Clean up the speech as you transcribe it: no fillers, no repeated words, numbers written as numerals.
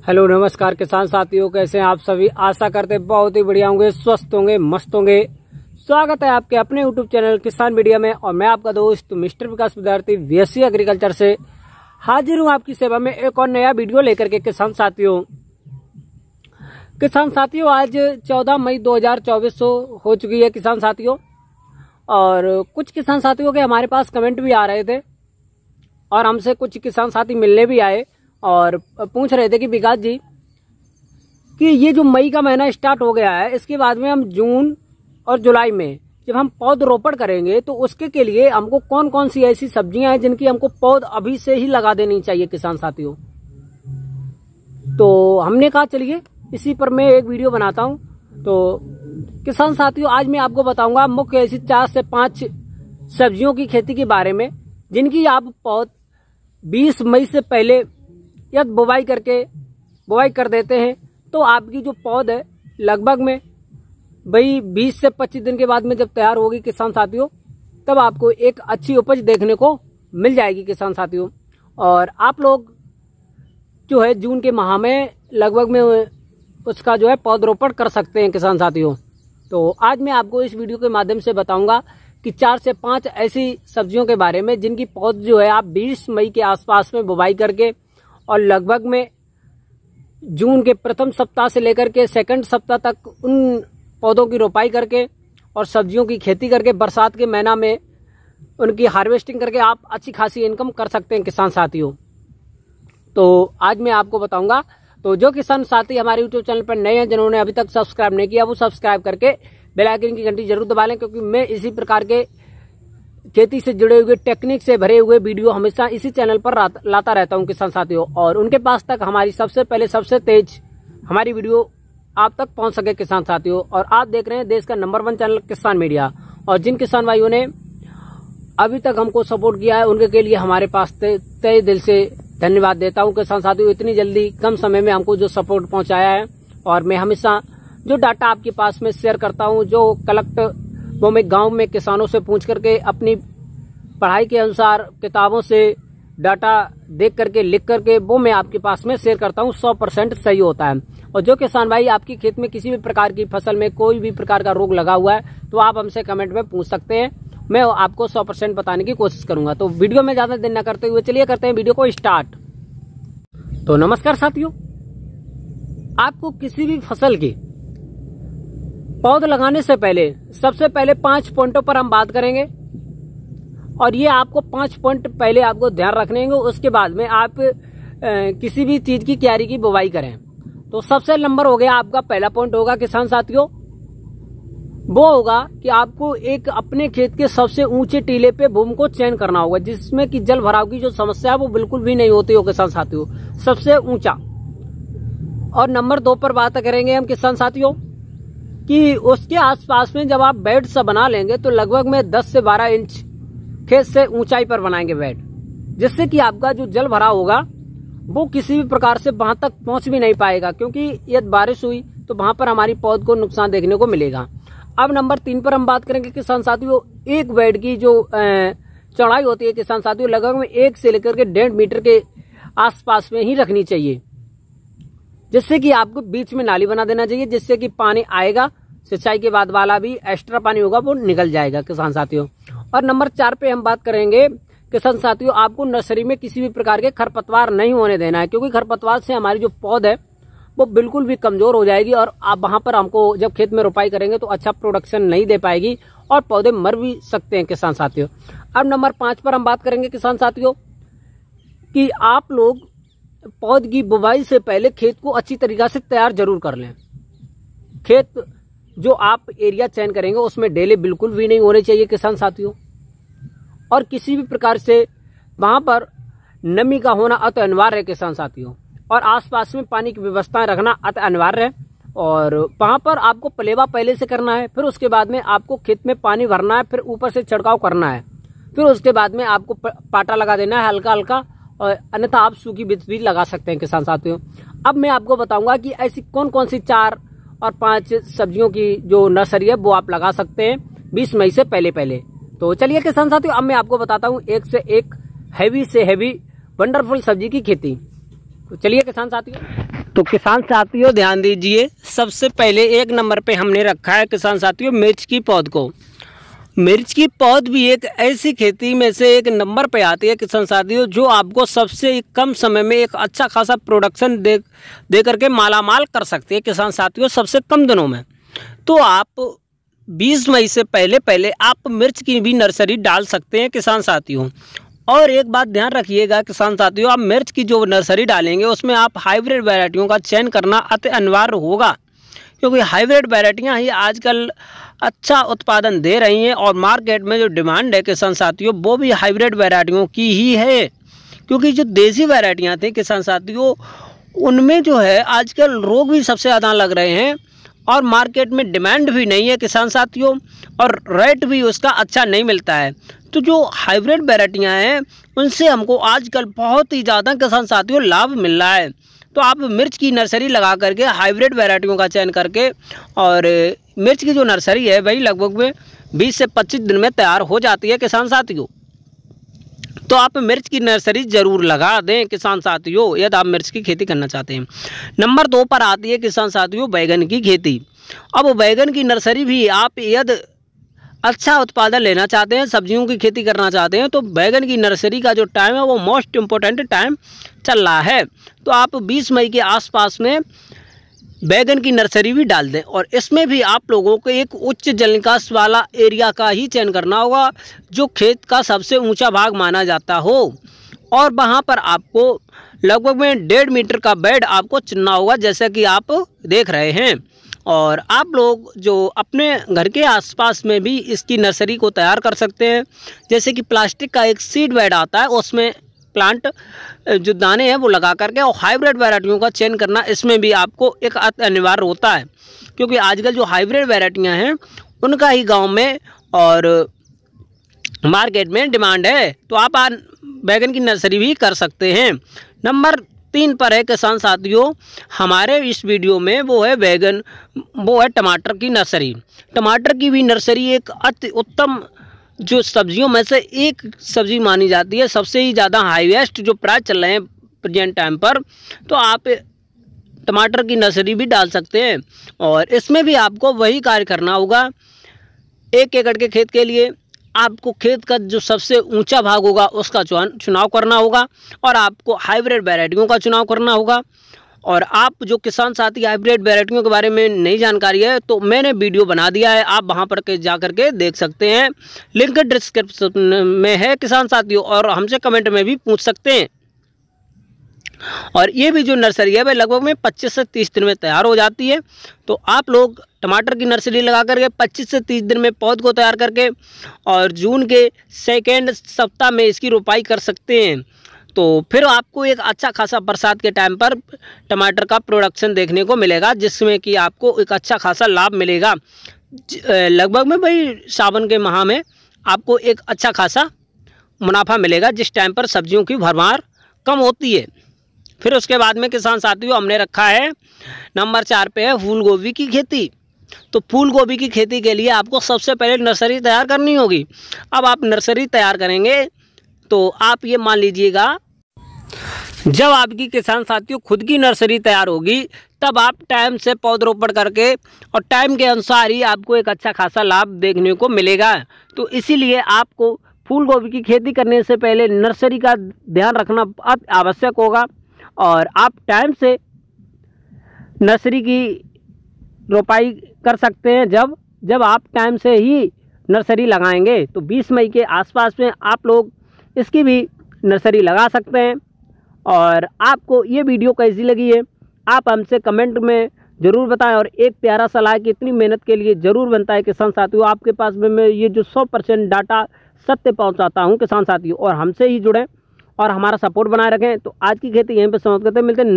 Hello नमस्कार किसान साथियों, कैसे हैं आप सभी। आशा करते बहुत ही बढ़िया होंगे, स्वस्थ होंगे, मस्त होंगे। स्वागत है आपके अपने यूट्यूब चैनल किसान मीडिया में और मैं आपका दोस्त मिस्टर विकास विद्यार्थी बीएससी एग्रीकल्चर से हाजिर हूं आपकी सेवा में एक और नया वीडियो लेकर के। किसान साथियों आज 14 मई 2024 हो चुकी है किसान साथियों, और कुछ किसान साथियों के हमारे पास कमेंट भी आ रहे थे और हमसे कुछ किसान साथी मिलने भी आए और पूछ रहे थे कि विकास जी कि ये जो मई का महीना स्टार्ट हो गया है, इसके बाद में हम जून और जुलाई में जब हम पौधरोपण करेंगे तो उसके के लिए हमको कौन कौन सी ऐसी सब्जियां हैं जिनकी हमको पौध अभी से ही लगा देनी चाहिए किसान साथियों। तो हमने कहा चलिए इसी पर मैं एक वीडियो बनाता हूं। तो किसान साथियों आज मैं आपको बताऊंगा मुख्य ऐसी 4 से 5 सब्जियों की खेती के बारे में जिनकी आप पौध 20 मई से पहले यदि बुवाई कर देते हैं तो आपकी जो पौध है लगभग में भाई 20 से 25 दिन के बाद में जब तैयार होगी किसान साथियों, तब आपको एक अच्छी उपज देखने को मिल जाएगी किसान साथियों। और आप लोग जो है जून के माह में लगभग में उसका जो है पौधरोपण कर सकते हैं किसान साथियों। तो आज मैं आपको इस वीडियो के माध्यम से बताऊंगा कि 4 से 5 ऐसी सब्जियों के बारे में जिनकी पौध जो है आप 20 मई के आसपास में बुवाई करके और लगभग में जून के प्रथम सप्ताह से लेकर के सेकंड सप्ताह तक उन पौधों की रोपाई करके और सब्जियों की खेती करके बरसात के महीना में उनकी हार्वेस्टिंग करके आप अच्छी खासी इनकम कर सकते हैं किसान साथियों। तो आज मैं आपको बताऊंगा। तो जो किसान साथी हमारे यूट्यूब चैनल पर नए हैं, जिन्होंने अभी तक सब्सक्राइब नहीं किया, वो सब्सक्राइब करके बेल आइकन की घंटी जरूर दबा लें, क्योंकि मैं इसी प्रकार के खेती से जुड़े हुए टेक्निक से भरे हुए वीडियो हमेशा इसी चैनल पर लाता रहता हूं किसान साथियों, और उनके पास तक हमारी सबसे पहले सबसे तेज हमारी वीडियो आप तक पहुंच सके किसान साथियों। और आप देख रहे हैं देश का नंबर 1 चैनल किसान मीडिया, और जिन किसान भाइयों ने अभी तक हमको सपोर्ट किया है उनके लिए हमारे पास तहे दिल से धन्यवाद देता हूं किसान साथियों। इतनी जल्दी कम समय में हमको जो सपोर्ट पहुंचाया है, और मैं हमेशा जो डाटा आपके पास में शेयर करता हूं, जो कलेक्ट वो मैं गांव में किसानों से पूछ करके अपनी पढ़ाई के अनुसार किताबों से डाटा देख करके लिख करके वो मैं आपके पास में शेयर करता हूं, 100% सही होता है। और जो किसान भाई आपकी खेत में किसी भी प्रकार की फसल में कोई भी प्रकार का रोग लगा हुआ है तो आप हमसे कमेंट में पूछ सकते हैं, मैं आपको 100% बताने की कोशिश करूंगा। तो वीडियो में ज्यादा देर न करते हुए चलिए करते हैं वीडियो को स्टार्ट। तो नमस्कार साथियों, आपको किसी भी फसल की पौध लगाने से पहले सबसे पहले 5 पॉइंटों पर हम बात करेंगे, और ये आपको 5 पॉइंट पहले आपको ध्यान रखने होंगे। उसके बाद में आप किसी भी चीज की क्यारी की बुवाई करें। तो सबसे नंबर हो गया आपका पहला पॉइंट होगा किसान साथियों, वो होगा कि आपको एक अपने खेत के सबसे ऊंचे टीले पे भूमि को चयन करना होगा, जिसमें कि जल भराव की जो समस्या है वो बिल्कुल भी नहीं होती हो किसान साथियों, सबसे ऊंचा। और नंबर 2 पर बात करेंगे हम किसान साथियों कि उसके आसपास में जब आप बेड सा बना लेंगे तो लगभग में 10 से 12 इंच खेत से ऊंचाई पर बनाएंगे बेड, जिससे कि आपका जो जल भरा होगा वो किसी भी प्रकार से वहां तक पहुंच भी नहीं पाएगा, क्योंकि यदि बारिश हुई तो वहां पर हमारी पौध को नुकसान देखने को मिलेगा। अब नंबर 3 पर हम बात करेंगे किसान साथियों, एक बेड की जो चौड़ाई होती है किसान साथियों लगभग में 1 से लेकर के 1.5 मीटर के आसपास में ही रखनी चाहिए, जिससे कि आपको बीच में नाली बना देना चाहिए, जिससे कि पानी आएगा, सिंचाई के बाद वाला भी एक्स्ट्रा पानी होगा वो निकल जाएगा किसान साथियों। और नंबर 4 पे हम बात करेंगे किसान साथियों, आपको नर्सरी में किसी भी प्रकार के खरपतवार नहीं होने देना है, क्योंकि खरपतवार से हमारी जो पौध है वो बिल्कुल भी कमजोर हो जाएगी, और आप वहां पर हमको जब खेत में रोपाई करेंगे तो अच्छा प्रोडक्शन नहीं दे पाएगी और पौधे मर भी सकते हैं किसान साथियों। अब नंबर 5 पर हम बात करेंगे किसान साथियों कि आप लोग पौध की बुवाई से पहले खेत को अच्छी तरीका से तैयार जरूर कर लें। खेत जो आप एरिया चयन करेंगे उसमें डेले बिल्कुल भी नहीं होने चाहिए किसान साथियों, और किसी भी प्रकार से वहां पर नमी का होना अति अनिवार्य है किसान साथियों, और आसपास में पानी की व्यवस्थाएं रखना अति अनिवार्य है। और वहां पर आपको पलेवा पहले से करना है, फिर उसके बाद में आपको खेत में पानी भरना है, फिर ऊपर से छिड़काव करना है, फिर उसके बाद में आपको पाटा लगा देना है हल्का हल्का, और अन्यथा आप सूखी बीज भी लगा सकते हैं किसान साथियों। अब मैं आपको बताऊंगा कि ऐसी कौन कौन सी 4 और 5 सब्जियों की जो नर्सरी है वो आप लगा सकते हैं 20 मई से पहले। तो चलिए किसान साथियों अब मैं आपको बताता हूं एक से एक हैवी से हैवी वंडरफुल सब्जी की खेती। तो चलिए किसान साथियों तो किसान साथियों ध्यान दीजिए, सबसे पहले 1 नंबर पे हमने रखा है किसान साथियों मिर्च की पौध को। मिर्च की पौध भी एक ऐसी खेती में से 1 नंबर पे आती है किसान साथियों, जो आपको सबसे कम समय में एक अच्छा खासा प्रोडक्शन दे करके मालामाल कर सकती है किसान साथियों, सबसे कम दिनों में। तो आप 20 मई से पहले आप मिर्च की भी नर्सरी डाल सकते हैं किसान साथियों। और एक बात ध्यान रखिएगा किसान साथियों, आप मिर्च की जो नर्सरी डालेंगे उसमें आप हाइब्रिड वैरायटियों का चयन करना अति अनिवार्य होगा, क्योंकि हाइब्रिड वैरायटियाँ ही आजकल अच्छा उत्पादन दे रही हैं और मार्केट में जो डिमांड है किसान साथियों वो भी हाइब्रिड वैरायटियों की ही है। क्योंकि जो देसी वैरायटियाँ थी किसान साथियों, उनमें जो है आजकल रोग भी सबसे ज़्यादा लग रहे हैं और मार्केट में डिमांड भी नहीं है किसान साथियों, और रेट भी उसका अच्छा नहीं मिलता है। तो जो हाइब्रिड वैरायटियाँ हैं उनसे हमको आजकल बहुत ही ज़्यादा किसान साथियों लाभ मिल रहा है। तो आप मिर्च की नर्सरी लगा करके हाइब्रिड वैरायटियों का चयन करके, और मिर्च की जो नर्सरी है वही लगभग में 20 से 25 दिन में तैयार हो जाती है किसान साथियों। तो आप मिर्च की नर्सरी ज़रूर लगा दें किसान साथियों, यदि आप मिर्च की खेती करना चाहते हैं। नंबर 2 पर आती है किसान साथियों बैगन की खेती। अब बैगन की नर्सरी भी आप यदि अच्छा उत्पादन लेना चाहते हैं, सब्जियों की खेती करना चाहते हैं, तो बैगन की नर्सरी का जो टाइम है वो मोस्ट इम्पोर्टेंट टाइम चल रहा है। तो आप 20 मई के आसपास में बैगन की नर्सरी भी डाल दें, और इसमें भी आप लोगों को एक उच्च जल निकास वाला एरिया का ही चयन करना होगा, जो खेत का सबसे ऊंचा भाग माना जाता हो, और वहां पर आपको लगभग में 1.5 मीटर का बेड आपको चुनना होगा, जैसे कि आप देख रहे हैं। और आप लोग जो अपने घर के आसपास में भी इसकी नर्सरी को तैयार कर सकते हैं, जैसे कि प्लास्टिक का एक सीड बेड आता है, उसमें प्लांट जो दाने हैं वो लगा करके, और हाइब्रिड वैरायटियों का चयन करना इसमें भी आपको एक अनिवार्य होता है, क्योंकि आजकल जो हाइब्रिड वैरायटियां हैं उनका ही गांव में और मार्केट में डिमांड है। तो आप बैगन की नर्सरी भी कर सकते हैं। नंबर 3 पर है किसान साथियों हमारे इस वीडियो में, वो है बैगन, वो है टमाटर की नर्सरी। टमाटर की भी नर्सरी एक अति उत्तम जो सब्जियों में से एक सब्जी मानी जाती है, सबसे ही ज़्यादा हाईएस्ट जो प्राइस चल रहे हैं प्रेजेंट टाइम पर। तो आप टमाटर की नर्सरी भी डाल सकते हैं, और इसमें भी आपको वही कार्य करना होगा। 1 एकड़ के खेत के लिए आपको खेत का जो सबसे ऊंचा भाग होगा उसका चुनाव करना होगा, और आपको हाइब्रिड वैरायटियों का चुनाव करना होगा। और आप जो किसान साथी हाइब्रिड वैरायटियों के बारे में नई जानकारी है तो मैंने वीडियो बना दिया है, आप वहां पर जा करके देख सकते हैं, लिंक डिस्क्रिप्शन में है किसान साथियों, और हमसे कमेंट में भी पूछ सकते हैं। और ये भी जो नर्सरी है वह लगभग में 25 से 30 दिन में तैयार हो जाती है। तो आप लोग टमाटर की नर्सरी लगा करके 25 से 30 दिन में पौध को तैयार करके, और जून के 2nd सप्ताह में इसकी रोपाई कर सकते हैं। तो फिर आपको एक अच्छा खासा बरसात के टाइम पर टमाटर का प्रोडक्शन देखने को मिलेगा, जिसमें कि आपको एक अच्छा खासा लाभ मिलेगा। लगभग में भाई सावन के माह में आपको एक अच्छा खासा मुनाफा मिलेगा, जिस टाइम पर सब्जियों की भरमार कम होती है। फिर उसके बाद में किसान साथियों हमने रखा है नंबर 4 पे है फूल गोभी की खेती। तो फूल गोभी की खेती के लिए आपको सबसे पहले नर्सरी तैयार करनी होगी। अब आप नर्सरी तैयार करेंगे तो आप ये मान लीजिएगा, जब आपकी किसान साथियों खुद की नर्सरी तैयार होगी तब आप टाइम से पौधरोपण करके और टाइम के अनुसार ही आपको एक अच्छा खासा लाभ देखने को मिलेगा। तो इसीलिए आपको फूल गोभी की खेती करने से पहले नर्सरी का ध्यान रखना आवश्यक होगा, और आप टाइम से नर्सरी की रोपाई कर सकते हैं जब आप टाइम से ही नर्सरी लगाएंगे। तो 20 मई के आसपास में आप लोग इसकी भी नर्सरी लगा सकते हैं। और आपको ये वीडियो कैसी लगी है आप हमसे कमेंट में ज़रूर बताएं, और एक प्यारा सलाह कि इतनी मेहनत के लिए ज़रूर बनता है किसान साथियों आपके पास में मैं ये जो 100% डाटा सत्य पहुंचाता हूं किसान साथियों, और हमसे ही जुड़ें और हमारा सपोर्ट बनाए रखें। तो आज की खेती यहीं पे समाप्त करते हैं, मिलते हैं